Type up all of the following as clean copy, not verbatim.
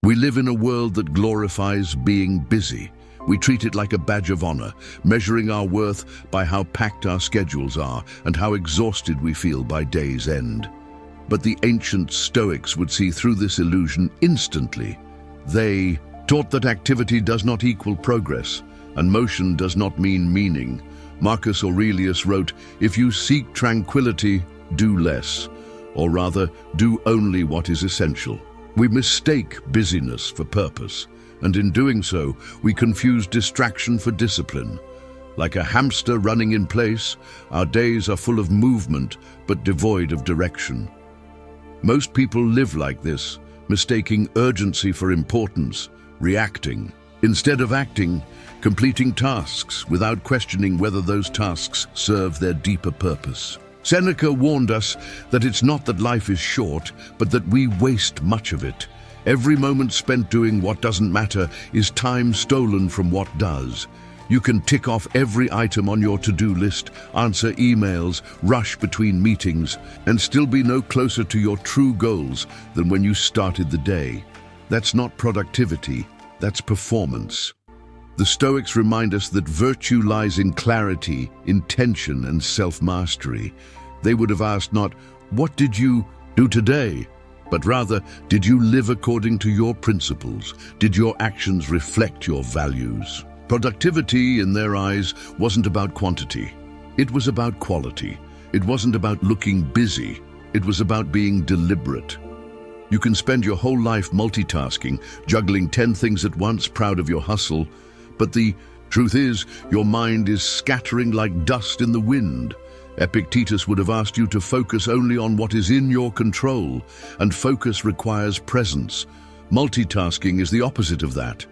We live in a world that glorifies being busy. We treat it like a badge of honor, measuring our worth by how packed our schedules are and how exhausted we feel by day's end. But the ancient Stoics would see through this illusion instantly. They taught that activity does not equal progress, and motion does not mean meaning. Marcus Aurelius wrote, "If you seek tranquility, do less, or rather, do only what is essential." We mistake busyness for purpose, and in doing so, we confuse distraction for discipline. Like a hamster running in place, our days are full of movement, but devoid of direction. Most people live like this, mistaking urgency for importance, reacting, instead of acting, completing tasks without questioning whether those tasks serve their deeper purpose. Seneca warned us that it's not that life is short, but that we waste much of it. Every moment spent doing what doesn't matter is time stolen from what does. You can tick off every item on your to-do list, answer emails, rush between meetings, and still be no closer to your true goals than when you started the day. That's not productivity, that's performance. The Stoics remind us that virtue lies in clarity, intention, and self-mastery. They would have asked not, "What did you do today?" but rather, "Did you live according to your principles? Did your actions reflect your values?" Productivity, in their eyes, wasn't about quantity. It was about quality. It wasn't about looking busy. It was about being deliberate. You can spend your whole life multitasking, juggling 10 things at once, proud of your hustle, but the truth is, your mind is scattering like dust in the wind. Epictetus would have asked you to focus only on what is in your control, and focus requires presence. Multitasking is the opposite of that.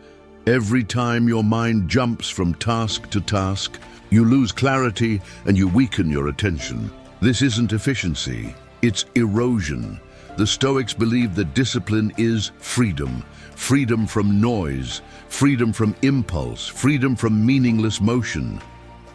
Every time your mind jumps from task to task, you lose clarity and you weaken your attention. This isn't efficiency, it's erosion. The Stoics believe that discipline is freedom. Freedom from noise, freedom from impulse, freedom from meaningless motion.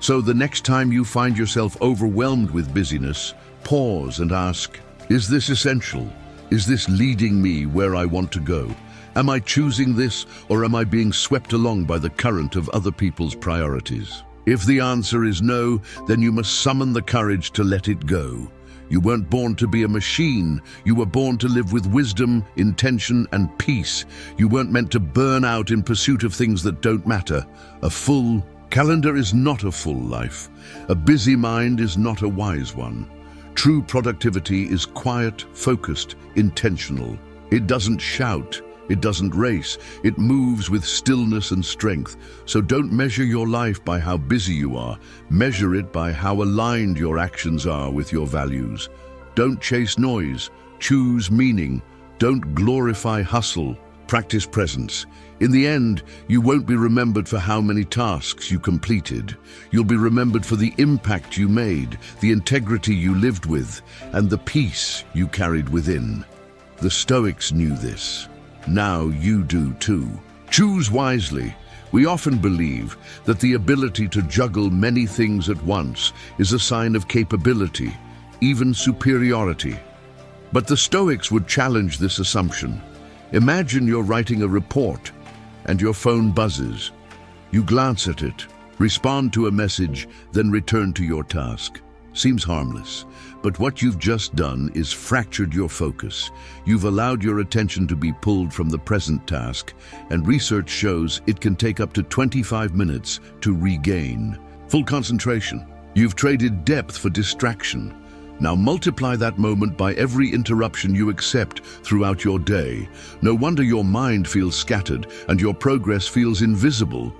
So the next time you find yourself overwhelmed with busyness, pause and ask, is this essential? Is this leading me where I want to go? Am I choosing this, or am I being swept along by the current of other people's priorities? If the answer is no, then you must summon the courage to let it go. You weren't born to be a machine. You were born to live with wisdom, intention, and peace. You weren't meant to burn out in pursuit of things that don't matter. A full calendar is not a full life. A busy mind is not a wise one. True productivity is quiet, focused, intentional. It doesn't shout. It doesn't race. It moves with stillness and strength. So don't measure your life by how busy you are. Measure it by how aligned your actions are with your values. Don't chase noise. Choose meaning. Don't glorify hustle. Practice presence. In the end, you won't be remembered for how many tasks you completed. You'll be remembered for the impact you made, the integrity you lived with, and the peace you carried within. The Stoics knew this. Now you do too. Choose wisely. We often believe that the ability to juggle many things at once is a sign of capability, even superiority. But the Stoics would challenge this assumption. Imagine you're writing a report and your phone buzzes. You glance at it, respond to a message, then return to your task. Seems harmless, but what you've just done is fractured your focus. You've allowed your attention to be pulled from the present task, and research shows it can take up to 25 minutes to regain full concentration. You've traded depth for distraction. Now multiply that moment by every interruption you accept throughout your day. No wonder your mind feels scattered and your progress feels invisible.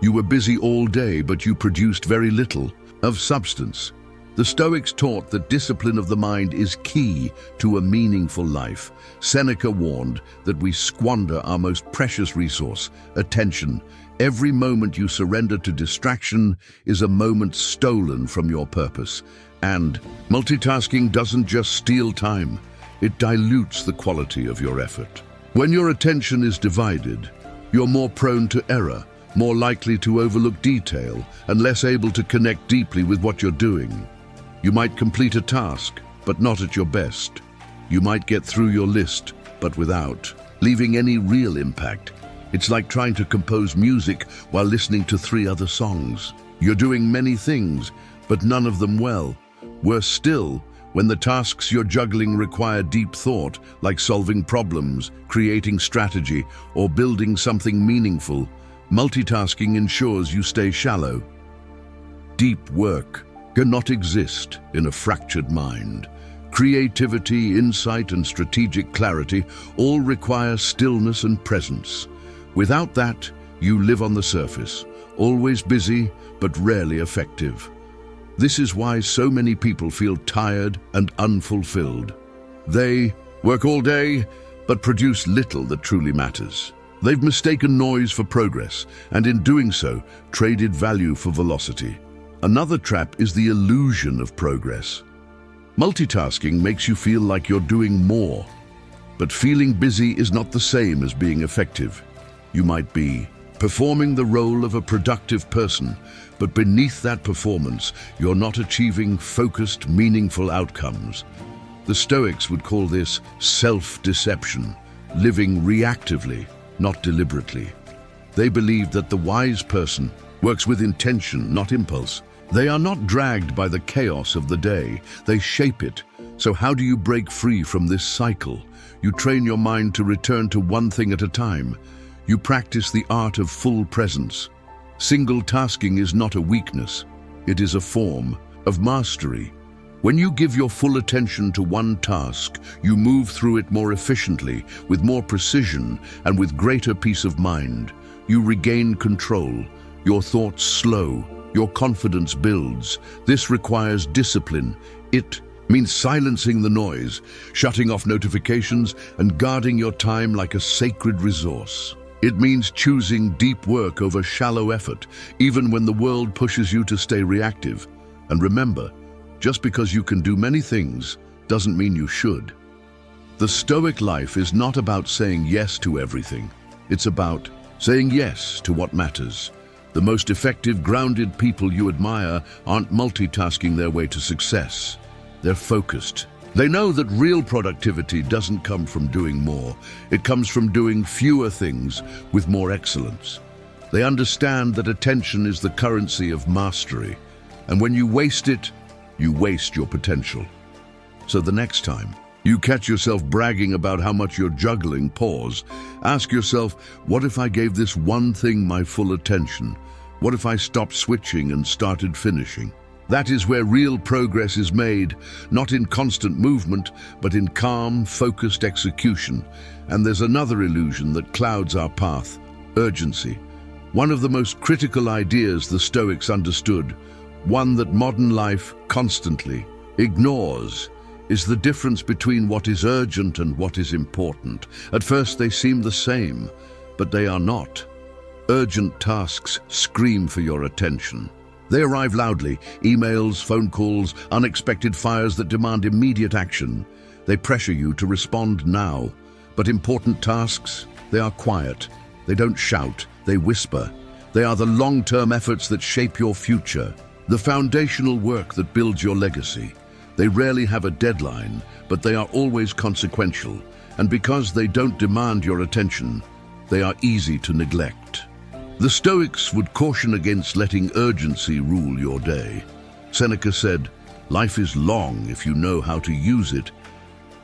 You were busy all day, but you produced very little of substance. The Stoics taught that discipline of the mind is key to a meaningful life. Seneca warned that we squander our most precious resource, attention. Every moment you surrender to distraction is a moment stolen from your purpose. And multitasking doesn't just steal time, it dilutes the quality of your effort. When your attention is divided, you're more prone to error, more likely to overlook detail, and less able to connect deeply with what you're doing. You might complete a task, but not at your best. You might get through your list, but without leaving any real impact. It's like trying to compose music while listening to 3 other songs. You're doing many things, but none of them well. Worse still, when the tasks you're juggling require deep thought, like solving problems, creating strategy, or building something meaningful, multitasking ensures you stay shallow. Deep work cannot exist in a fractured mind. Creativity, insight, and strategic clarity all require stillness and presence. Without that, you live on the surface, always busy but rarely effective. This is why so many people feel tired and unfulfilled. They work all day but produce little that truly matters. They've mistaken noise for progress, and in doing so, traded value for velocity. Another trap is the illusion of progress. Multitasking makes you feel like you're doing more, but feeling busy is not the same as being effective. You might be performing the role of a productive person, but beneath that performance, you're not achieving focused, meaningful outcomes. The Stoics would call this self-deception, living reactively, not deliberately. They believed that the wise person works with intention, not impulse. They are not dragged by the chaos of the day, they shape it. So how do you break free from this cycle? You train your mind to return to one thing at a time. You practice the art of full presence. Single tasking is not a weakness, it is a form of mastery. When you give your full attention to one task, you move through it more efficiently, with more precision, and with greater peace of mind. You regain control, your thoughts slow, your confidence builds. This requires discipline. It means silencing the noise, shutting off notifications, and guarding your time like a sacred resource. It means choosing deep work over shallow effort, even when the world pushes you to stay reactive. And remember, just because you can do many things doesn't mean you should. The Stoic life is not about saying yes to everything. It's about saying yes to what matters. The most effective, grounded people you admire aren't multitasking their way to success. They're focused. They know that real productivity doesn't come from doing more. It comes from doing fewer things with more excellence. They understand that attention is the currency of mastery, and when you waste it, you waste your potential. So the next time you catch yourself bragging about how much you're juggling, pause. Ask yourself, what if I gave this one thing my full attention? What if I stopped switching and started finishing? That is where real progress is made, not in constant movement, but in calm, focused execution. And there's another illusion that clouds our path: urgency. One of the most critical ideas the Stoics understood, one that modern life constantly ignores, is the difference between what is urgent and what is important. At first they seem the same, but they are not. Urgent tasks scream for your attention. They arrive loudly: emails, phone calls, unexpected fires that demand immediate action. They pressure you to respond now. But important tasks, they are quiet. They don't shout, they whisper. They are the long-term efforts that shape your future, the foundational work that builds your legacy. They rarely have a deadline, but they are always consequential. And because they don't demand your attention, they are easy to neglect. The Stoics would caution against letting urgency rule your day. Seneca said, "Life is long if you know how to use it."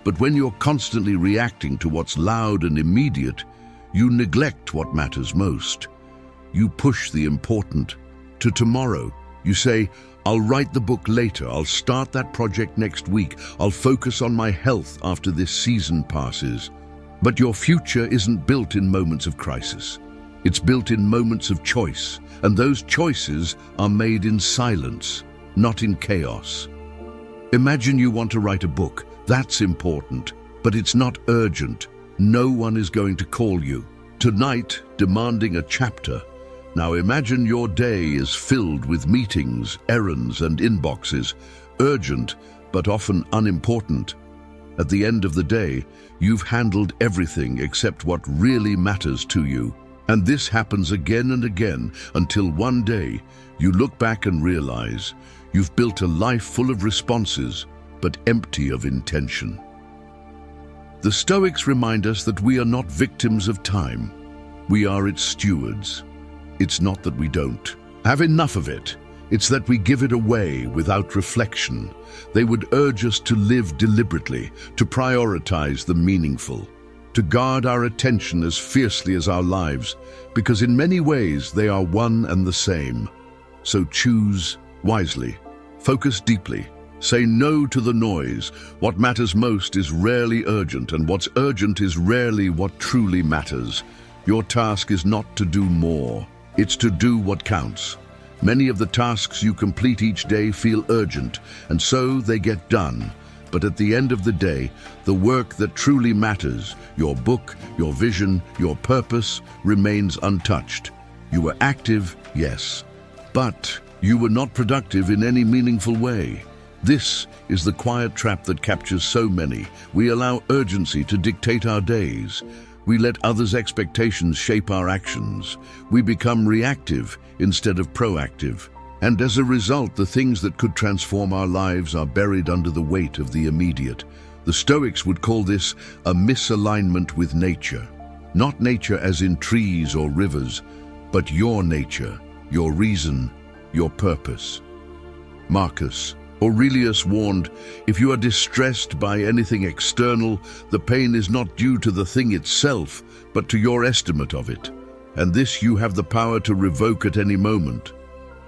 But when you're constantly reacting to what's loud and immediate, you neglect what matters most. You push the important to tomorrow. You say, "I'll write the book later, I'll start that project next week, I'll focus on my health after this season passes." But your future isn't built in moments of crisis. It's built in moments of choice, and those choices are made in silence, not in chaos. Imagine you want to write a book. That's important, but it's not urgent. No one is going to call you tonight demanding a chapter. Now imagine your day is filled with meetings, errands, and inboxes, urgent but often unimportant. At the end of the day, you've handled everything except what really matters to you. And this happens again and again until one day you look back and realize you've built a life full of responses but empty of intention. The Stoics remind us that we are not victims of time. We are its stewards. It's not that we don't have enough of it. It's that we give it away without reflection. They would urge us to live deliberately, to prioritize the meaningful, to guard our attention as fiercely as our lives, because in many ways they are one and the same. So choose wisely, focus deeply, say no to the noise. What matters most is rarely urgent, and what's urgent is rarely what truly matters. Your task is not to do more, it's to do what counts. Many of the tasks you complete each day feel urgent, and so they get done. But at the end of the day, the work that truly matters, your book, your vision, your purpose, remains untouched. You were active, yes, but you were not productive in any meaningful way. This is the quiet trap that captures so many. We allow urgency to dictate our days. We let others' expectations shape our actions. We become reactive instead of proactive. And as a result, the things that could transform our lives are buried under the weight of the immediate. The Stoics would call this a misalignment with nature. Not nature as in trees or rivers, but your nature, your reason, your purpose. Marcus Aurelius warned, if you are distressed by anything external, the pain is not due to the thing itself, but to your estimate of it. And this you have the power to revoke at any moment.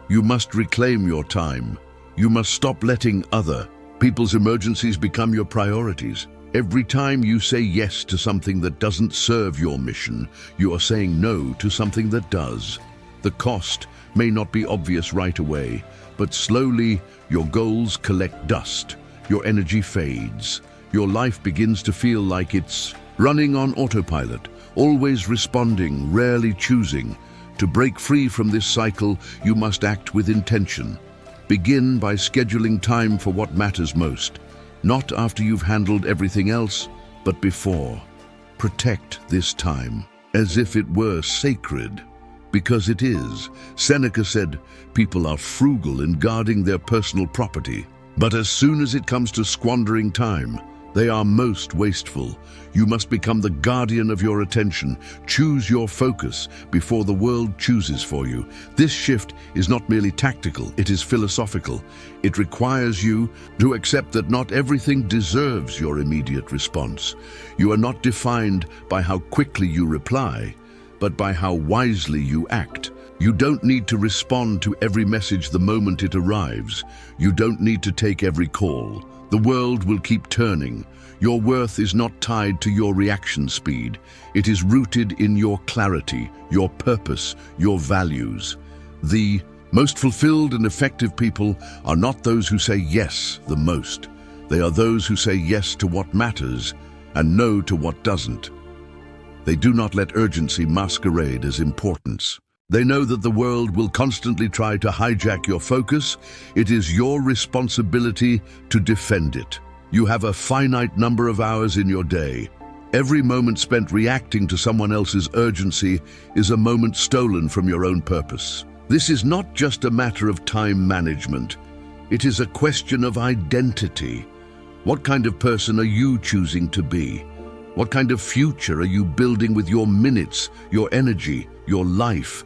You must reclaim your time. You must stop letting other people's emergencies become your priorities. Every time you say yes to something that doesn't serve your mission, you are saying no to something that does. The cost may not be obvious right away, but slowly your goals collect dust, your energy fades, your life begins to feel like it's running on autopilot, always responding, rarely choosing. To break free from this cycle, you must act with intention. Begin by scheduling time for what matters most, not after you've handled everything else, but before. Protect this time as if it were sacred. Because it is. Seneca said, people are frugal in guarding their personal property, but as soon as it comes to squandering time, they are most wasteful. You must become the guardian of your attention. Choose your focus before the world chooses for you. This shift is not merely tactical, it is philosophical. It requires you to accept that not everything deserves your immediate response. You are not defined by how quickly you reply, but by how wisely you act. You don't need to respond to every message the moment it arrives. You don't need to take every call. The world will keep turning. Your worth is not tied to your reaction speed. It is rooted in your clarity, your purpose, your values. The most fulfilled and effective people are not those who say yes the most. They are those who say yes to what matters and no to what doesn't. They do not let urgency masquerade as importance. They know that the world will constantly try to hijack your focus. It is your responsibility to defend it. You have a finite number of hours in your day. Every moment spent reacting to someone else's urgency is a moment stolen from your own purpose. This is not just a matter of time management. It is a question of identity. What kind of person are you choosing to be? What kind of future are you building with your minutes, your energy, your life?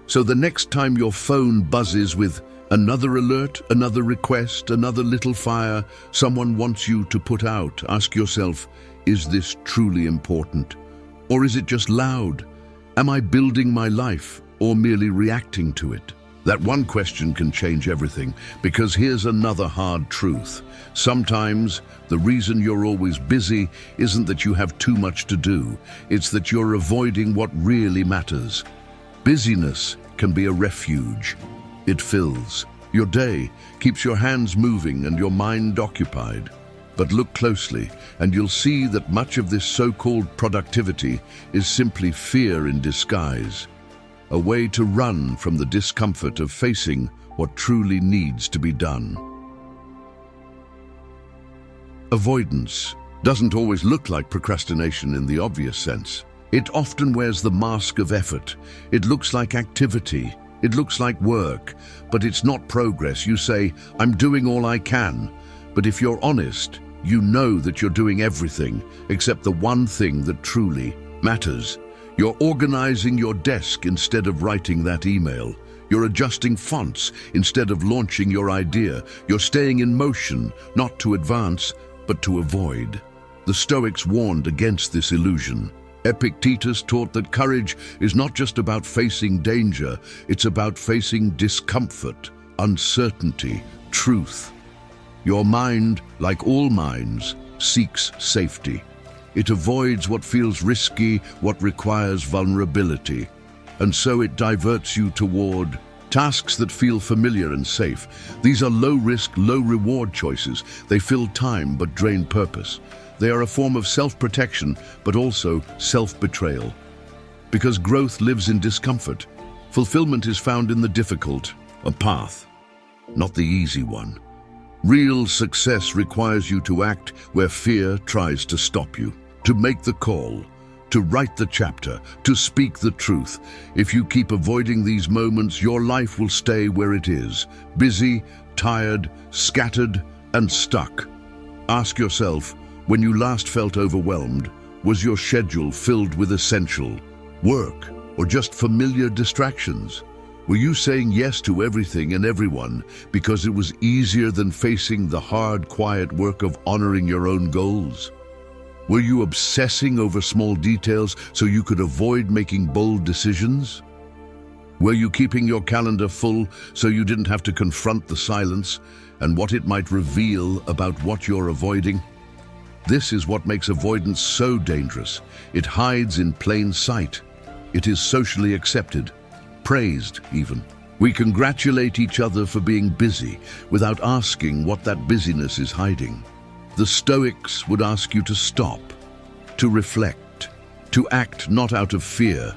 So the next time your phone buzzes with another alert, another request, another little fire someone wants you to put out, ask yourself, is this truly important? Or is it just loud? Am I building my life or merely reacting to it? That one question can change everything, because here's another hard truth. Sometimes the reason you're always busy isn't that you have too much to do. It's that you're avoiding what really matters. Busyness can be a refuge. It fills your day, keeps your hands moving and your mind occupied. But look closely and you'll see that much of this so-called productivity is simply fear in disguise. A way to run from the discomfort of facing what truly needs to be done. Avoidance doesn't always look like procrastination in the obvious sense. It often wears the mask of effort. It looks like activity. It looks like work, but it's not progress. You say, I'm doing all I can. But if you're honest, You know that you're doing everything except the one thing that truly matters. You're organizing your desk instead of writing that email. You're adjusting fonts instead of launching your idea. You're staying in motion, not to advance, but to avoid. The Stoics warned against this illusion. Epictetus taught that courage is not just about facing danger, it's about facing discomfort, uncertainty, truth. Your mind, like all minds, seeks safety. It avoids what feels risky, what requires vulnerability. And so it diverts you toward tasks that feel familiar and safe. These are low-risk, low-reward choices. They fill time but drain purpose. They are a form of self-protection, but also self-betrayal. Because growth lives in discomfort, fulfillment is found in the difficult, a path, not the easy one. Real success requires you to act where fear tries to stop you, to make the call, to write the chapter, to speak the truth. If you keep avoiding these moments, your life will stay where it is, busy, tired, scattered, and stuck. Ask yourself, when you last felt overwhelmed, was your schedule filled with essential work or just familiar distractions? Were you saying yes to everything and everyone because it was easier than facing the hard, quiet work of honoring your own goals? Were you obsessing over small details so you could avoid making bold decisions? Were you keeping your calendar full so you didn't have to confront the silence and what it might reveal about what you're avoiding? This is what makes avoidance so dangerous. It hides in plain sight. It is socially accepted, praised even. We congratulate each other for being busy without asking what that busyness is hiding. The Stoics would ask you to stop, to reflect, to act not out of fear,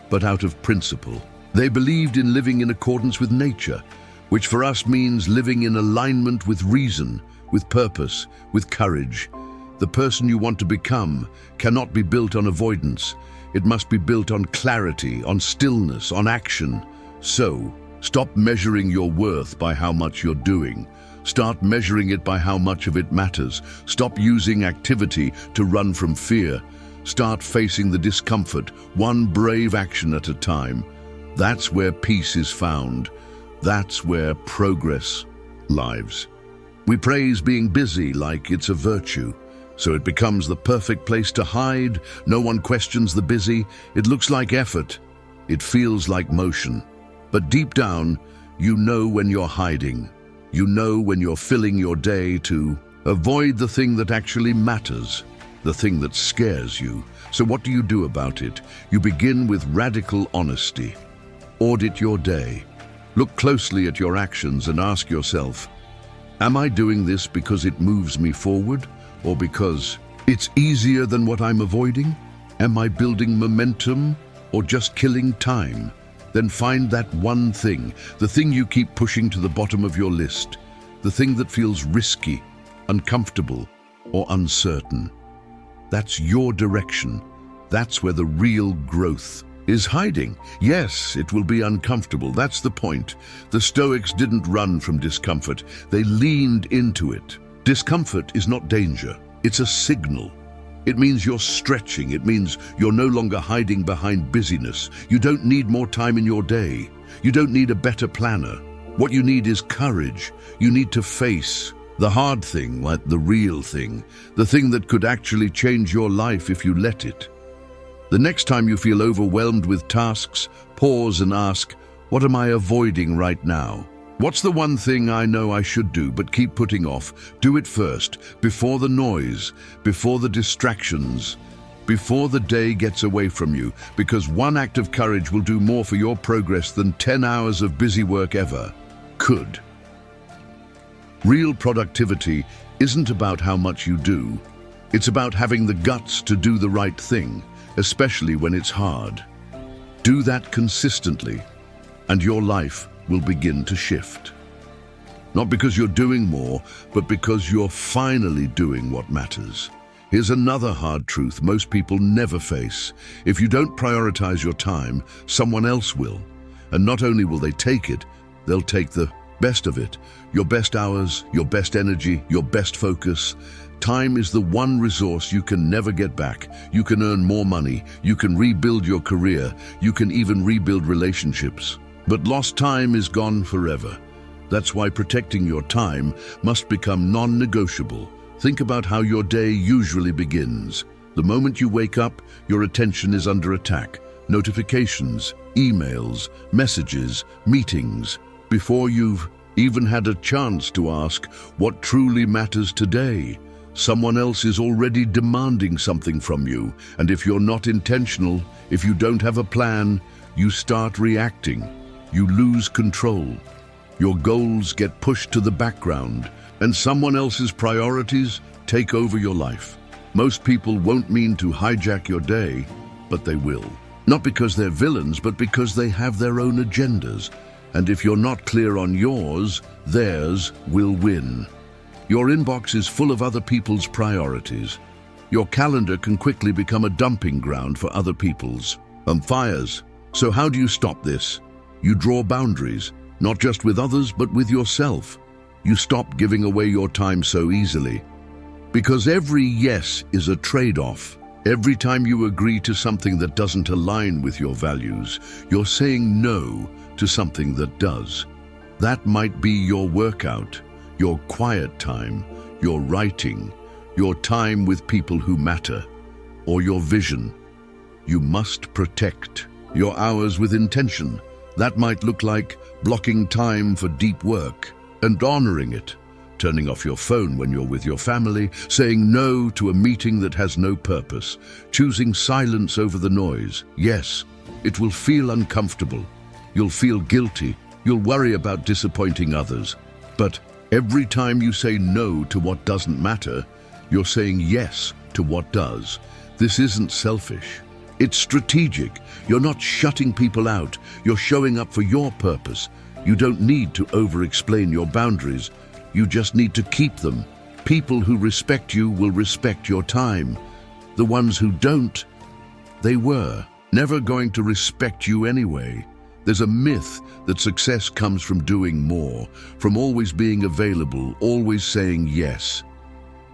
but out of principle. They believed in living in accordance with nature, which for us means living in alignment with reason, with purpose, with courage. The person you want to become cannot be built on avoidance. It must be built on clarity, on stillness, on action. So, stop measuring your worth by how much you're doing. Start measuring it by how much of it matters. Stop using activity to run from fear. Start facing the discomfort, one brave action at a time. That's where peace is found. That's where progress lives. We praise being busy like it's a virtue. So it becomes the perfect place to hide. No one questions the busy. It looks like effort. It feels like motion. But deep down, you know when you're hiding. You know when you're filling your day to avoid the thing that actually matters, the thing that scares you. So what do you do about it? You begin with radical honesty. Audit your day. Look closely at your actions and ask yourself, am I doing this because it moves me forward? Or because it's easier than what I'm avoiding? Am I building momentum or just killing time? Then find that one thing, the thing you keep pushing to the bottom of your list, the thing that feels risky, uncomfortable, or uncertain. That's your direction. That's where the real growth is hiding. Yes, it will be uncomfortable. That's the point. The Stoics didn't run from discomfort. They leaned into it. Discomfort is not danger, it's a signal. It means you're stretching, it means you're no longer hiding behind busyness. You don't need more time in your day. You don't need a better planner. What you need is courage. You need to face the hard thing, like the real thing, the thing that could actually change your life if you let it. The next time you feel overwhelmed with tasks, pause and ask, what am I avoiding right now? What's the one thing I know I should do but keep putting off? Do it first, before the noise, before the distractions, before the day gets away from you, because one act of courage will do more for your progress than 10 hours of busy work ever could. Real productivity isn't about how much you do. It's about having the guts to do the right thing, especially when it's hard. Do that consistently, and your life will begin to shift. Not because you're doing more, but because you're finally doing what matters. Here's another hard truth most people never face. If you don't prioritize your time, someone else will. And not only will they take it, they'll take the best of it, your best hours, your best energy, your best focus. Time is the one resource you can never get back. You can earn more money, you can rebuild your career, you can even rebuild relationships. But lost time is gone forever. That's why protecting your time must become non-negotiable. Think about how your day usually begins. The moment you wake up, your attention is under attack. Notifications, emails, messages, meetings. Before you've even had a chance to ask what truly matters today, someone else is already demanding something from you. And if you're not intentional, if you don't have a plan, you start reacting. You lose control. Your goals get pushed to the background, and someone else's priorities take over your life. Most people won't mean to hijack your day, but they will. Not because they're villains, but because they have their own agendas. And if you're not clear on yours, theirs will win. Your inbox is full of other people's priorities. Your calendar can quickly become a dumping ground for other people's fires. So how do you stop this? You draw boundaries, not just with others, but with yourself. You stop giving away your time so easily. Because every yes is a trade-off. Every time you agree to something that doesn't align with your values, you're saying no to something that does. That might be your workout, your quiet time, your writing, your time with people who matter, or your vision. You must protect your hours with intention. That might look like blocking time for deep work and honoring it, turning off your phone when you're with your family, saying no to a meeting that has no purpose, choosing silence over the noise. Yes, it will feel uncomfortable. You'll feel guilty. You'll worry about disappointing others. But every time you say no to what doesn't matter, you're saying yes to what does. This isn't selfish. It's strategic. You're not shutting people out. You're showing up for your purpose. You don't need to over-explain your boundaries. You just need to keep them. People who respect you will respect your time. The ones who don't, they were never going to respect you anyway. There's a myth that success comes from doing more, from always being available, always saying yes.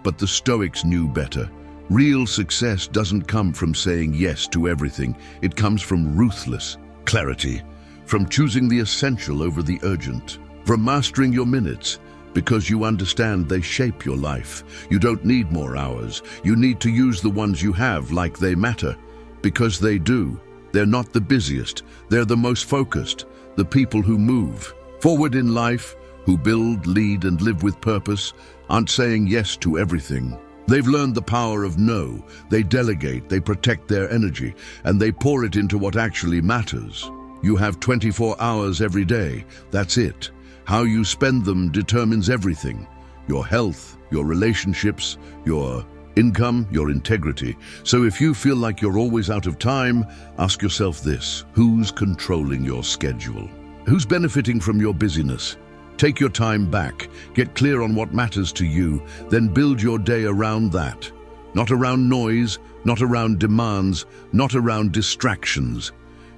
But the Stoics knew better. Real success doesn't come from saying yes to everything. It comes from ruthless clarity, from choosing the essential over the urgent, from mastering your minutes, because you understand they shape your life. You don't need more hours. You need to use the ones you have like they matter, because they do. They're not the busiest. They're the most focused, the people who move forward in life, who build, lead, and live with purpose, aren't saying yes to everything. They've learned the power of no. They delegate, they protect their energy, and they pour it into what actually matters. You have 24 hours every day. That's it. How you spend them determines everything. Your health, your relationships, your income, your integrity. So if you feel like you're always out of time, ask yourself this: who's controlling your schedule? Who's benefiting from your busyness? Take your time back, get clear on what matters to you, then build your day around that. Not around noise, not around demands, not around distractions.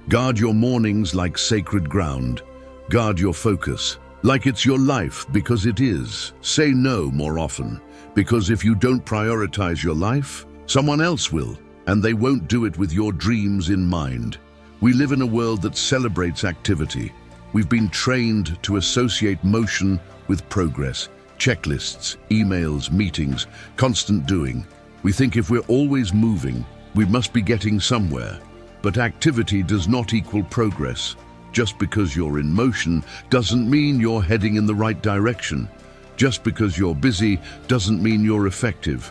Guard your mornings like sacred ground. Guard your focus like it's your life, because it is. Say no more often, because if you don't prioritize your life, someone else will, and they won't do it with your dreams in mind. We live in a world that celebrates activity. We've been trained to associate motion with progress, checklists, emails, meetings, constant doing. We think if we're always moving, we must be getting somewhere. But activity does not equal progress. Just because you're in motion doesn't mean you're heading in the right direction. Just because you're busy doesn't mean you're effective.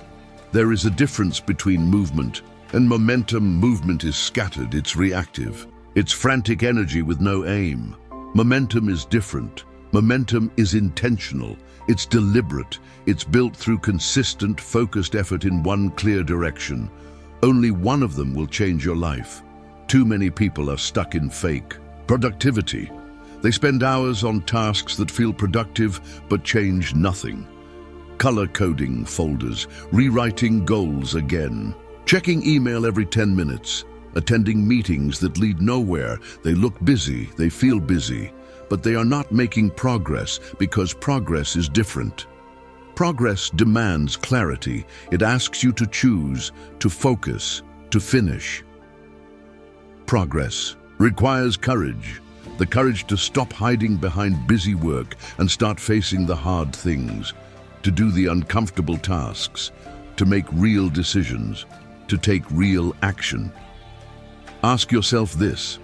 There is a difference between movement and momentum. Movement is scattered, it's reactive. It's frantic energy with no aim. Momentum is different. Momentum is intentional. It's deliberate. It's built through consistent, focused effort in one clear direction. Only one of them will change your life. Too many people are stuck in fake productivity. They spend hours on tasks that feel productive but change nothing. Color coding folders, rewriting goals again, checking email every 10 minutes, attending meetings that lead nowhere. They look busy, they feel busy, but but they are not making progress because progress is different. Progress demands clarity. It asks you to choose, to focus, to finish. Progress requires courage, the courage to stop hiding behind busy work and start facing the hard things, to do the uncomfortable tasks, to make real decisions, to take real action. Ask yourself this: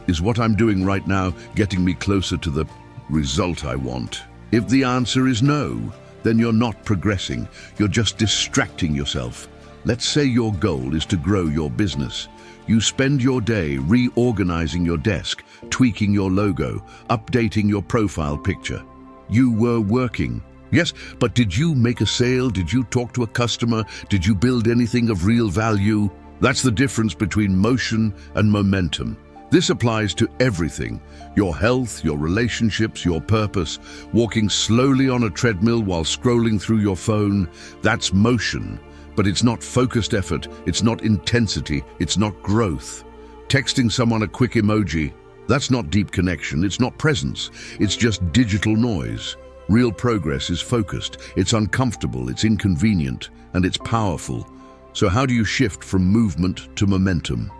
is what I'm doing right now getting me closer to the result I want? If the answer is no, then you're not progressing, you're just distracting yourself. Let's say your goal is to grow your business. You spend your day reorganizing your desk, tweaking your logo, updating your profile picture. You were working. Yes, but did you make a sale? Did you talk to a customer? Did you build anything of real value? That's the difference between motion and momentum. This applies to everything: your health, your relationships, your purpose. Walking slowly on a treadmill while scrolling through your phone, that's motion. But it's not focused effort, it's not intensity, it's not growth. Texting someone a quick emoji, that's not deep connection, it's not presence, it's just digital noise. Real progress is focused, it's uncomfortable, it's inconvenient, and it's powerful. So how do you shift from movement to momentum?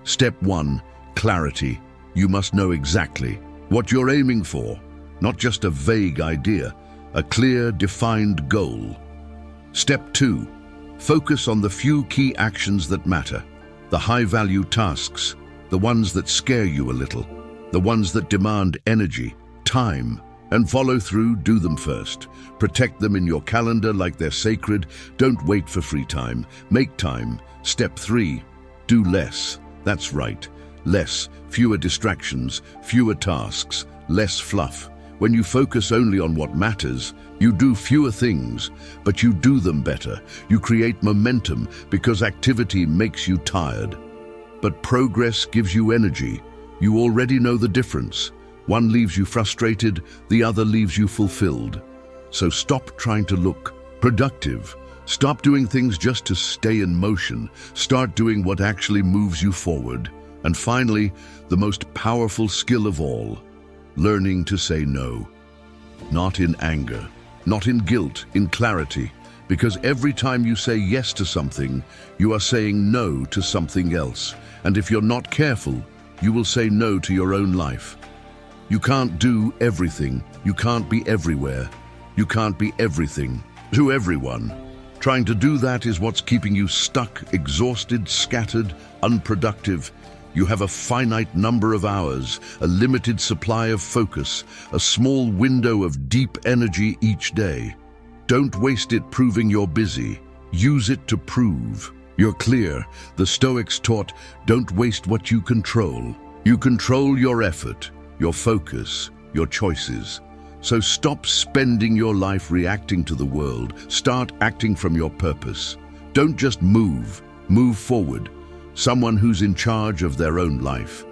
Step 1, clarity. You must know exactly what you're aiming for, not just a vague idea, a clear, defined goal. Step 2, focus on the few key actions that matter, the high-value tasks, the ones that scare you a little, the ones that demand energy, time, and follow through. Do them first. Protect them in your calendar like they're sacred. Don't wait for free time. Make time. Step 3, do less. That's right. Less, fewer distractions, fewer tasks, less fluff. When you focus only on what matters, you do fewer things, but you do them better. You create momentum because activity makes you tired. But progress gives you energy. You already know the difference. One leaves you frustrated, the other leaves you fulfilled. So stop trying to look productive. Stop doing things just to stay in motion. Start doing what actually moves you forward. And finally, the most powerful skill of all: learning to say no. Not in anger, not in guilt, in clarity. Because every time you say yes to something, you are saying no to something else. And if you're not careful, you will say no to your own life. You can't do everything. You can't be everywhere. You can't be everything to everyone. Trying to do that is what's keeping you stuck, exhausted, scattered, unproductive. You have a finite number of hours, a limited supply of focus, a small window of deep energy each day. Don't waste it proving you're busy. Use it to prove you're clear. The Stoics taught, don't waste what you control. You control your effort, your focus, your choices. So stop spending your life reacting to the world. Start acting from your purpose. Don't just move forward. Someone who's in charge of their own life.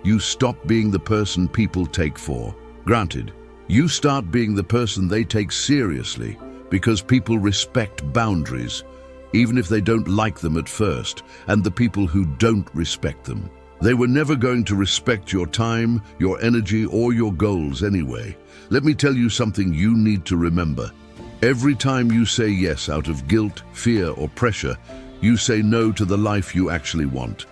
You stop being the person people take for granted. You start being the person they take seriously, because people respect boundaries, even if they don't like them at first, and the people who don't respect them, they were never going to respect your time, your energy, or your goals anyway. Let me tell you something you need to remember. Every time you say yes out of guilt, fear, or pressure, you say no to the life you actually want.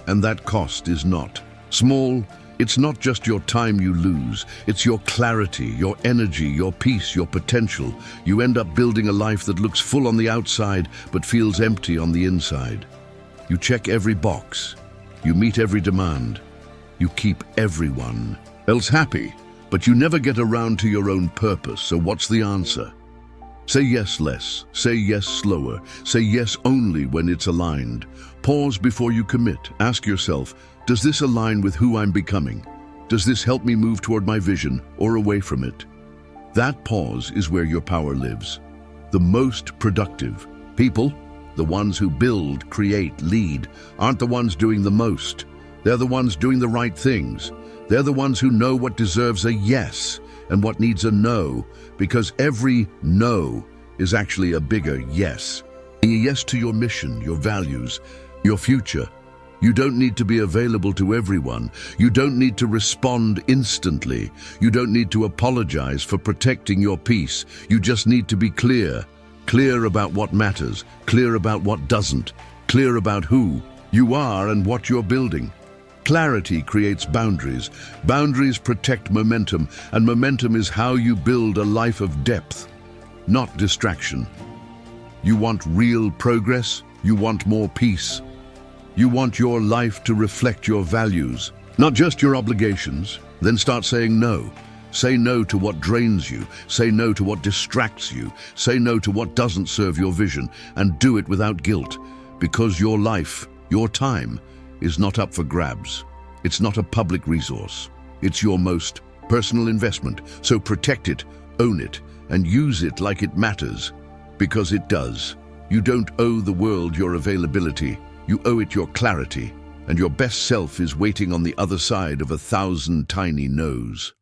And that cost is not small. It's not just your time you lose, it's your clarity, your energy, your peace, your potential. You end up building a life that looks full on the outside but feels empty on the inside. You check every box, you meet every demand, you keep everyone else happy, but you never get around to your own purpose. So what's the answer? Say yes less, say yes slower, say yes only when it's aligned. Pause before you commit. Ask yourself, does this align with who I'm becoming? Does this help me move toward my vision or away from it? That pause is where your power lives. The most productive people, the ones who build, create, lead, aren't the ones doing the most. They're the ones doing the right things. They're the ones who know what deserves a yes and what needs a no, because every no is actually a bigger yes. A yes to your mission, your values, your future. You don't need to be available to everyone. You don't need to respond instantly. You don't need to apologize for protecting your peace. You just need to be clear. Clear about what matters, clear about what doesn't, clear about who you are and what you're building. Clarity creates boundaries. Boundaries protect momentum, and momentum is how you build a life of depth, not distraction. You want real progress? You want more peace? You want your life to reflect your values, not just your obligations? Then start saying no. Say no to what drains you. Say no to what distracts you. Say no to what doesn't serve your vision, and do it without guilt, because your life, your time, is not up for grabs. It's not a public resource. It's your most personal investment. So protect it, own it, and use it like it matters, because it does. You don't owe the world your availability. You owe it your clarity, and your best self is waiting on the other side of 1,000 tiny no's.